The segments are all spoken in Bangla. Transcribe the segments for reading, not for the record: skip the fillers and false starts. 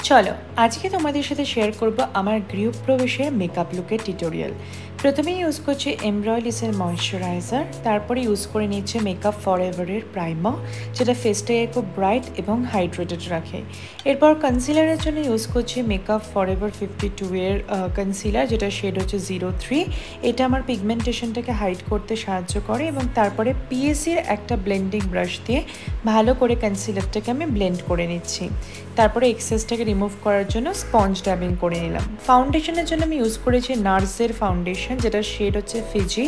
চলো আজকে তোমাদের সাথে শেয়ার করব আমার গৃহপ্রবেশের মেকআপ লুকের টিউটোরিয়াল। প্রথমেই ইউজ করছি এমব্রয়লিসের ময়শ্চারাইজার, তারপরে ইউজ করে নিচ্ছে মেকআপ ফরএভারের প্রাইমার, যেটা ফেসটাকে খুব ব্রাইট এবং হাইড্রেটেড রাখে। এরপর কনসিলারের জন্য ইউজ করছি মেকআপ ফরএভার 52 এর কনসিলার, যেটা শেড হচ্ছে 03। এটা আমার পিগমেন্টেশনটাকে হাইড করতে সাহায্য করে এবং তারপরে পিএসির একটা ব্লেন্ডিং ব্রাশ দিয়ে ভালো করে কনসিলারটাকে আমি ব্লেন্ড করে নিচ্ছি। তারপরে এক্সেসটাকে রিমুভ করার জন্য স্পঞ্জ ড্যাবিং করে নিলাম। ফাউন্ডেশনের জন্য আমি ইউজ করেছি নার্সের ফাউন্ডেশন, যেটা শেড হচ্ছে ফিজি।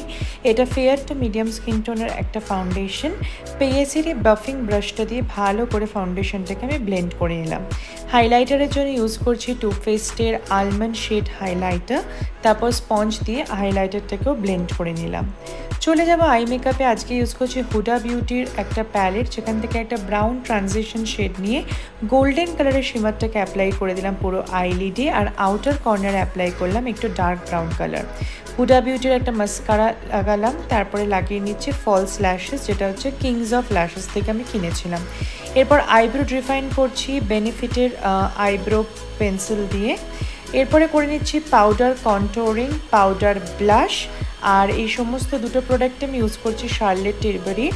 এটা ফেয়ার টু মিডিয়াম স্কিন টোনের একটা ফাউন্ডেশন। পিএসির এই বাফিং ব্রাশটা দিয়ে ভালো করে ফাউন্ডেশনটাকে আমি ব্লেন্ড করে নিলাম। হাইলাইটারের জন্য ইউজ করছি টু ফেস্টের আলমন্ড শেড হাইলাইটার, তারপর স্পঞ্জ দিয়ে হাইলাইটারটাকেও ব্লেন্ড করে নিলাম। চলে যাব আই মেকআপে। আজকে ইউজ করছি হুডা বিউটির একটা প্যালেট, যেখান থেকে একটা ব্রাউন ট্রানজিশন শেড নিয়ে গোল্ডেন কালারের শিমারটাকে অ্যাপ্লাই করে দিলাম পুরো আইলিডে, আর আউটার কর্নারে অ্যাপ্লাই করলাম একটু ডার্ক ব্রাউন কালার। হুডা বিউটির একটা মাস্কারা লাগালাম, তারপরে লাগিয়ে নিচ্ছে ফলস ল্যাশেস, যেটা হচ্ছে কিংস অফ ল্যাশেস থেকে আমি কিনেছিলাম। এরপর আইব্রো ডিফাইন করছি বেনিফিটের আইব্রো পেন্সিল দিয়ে। এরপরে করে নিচ্ছি পাউডার কন্ট্রোলিং, পাউডার ব্লাশ, আর এই সমস্ত দুটো প্রোডাক্ট আমি ইউজ করছি শার্লেট টিলবারির।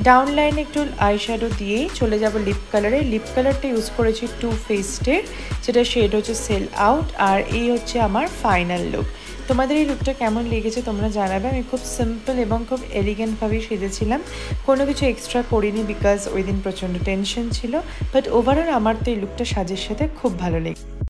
ডাউন লাইনে একটু আইশ্যাডো দিয়েই চলে যাব লিপ কালারে। লিপ কালারটা ইউজ করেছি টু ফেস্টের, যেটা শেড হচ্ছে সেল আউট, আর এই হচ্ছে আমার ফাইনাল লুক। তোমাদের এই লুকটা কেমন লেগেছে তোমরা জানাবে। আমি খুব সিম্পল এবং খুব এলিগেন্টভাবেই সেজেছিলাম, কোনো কিছু এক্সট্রা করিনি বিকজ ওই দিন প্রচণ্ড টেনশন ছিল। বাট ওভারঅল আমার তো এই লুকটা সাজের সাথে খুব ভালো লেগেছে।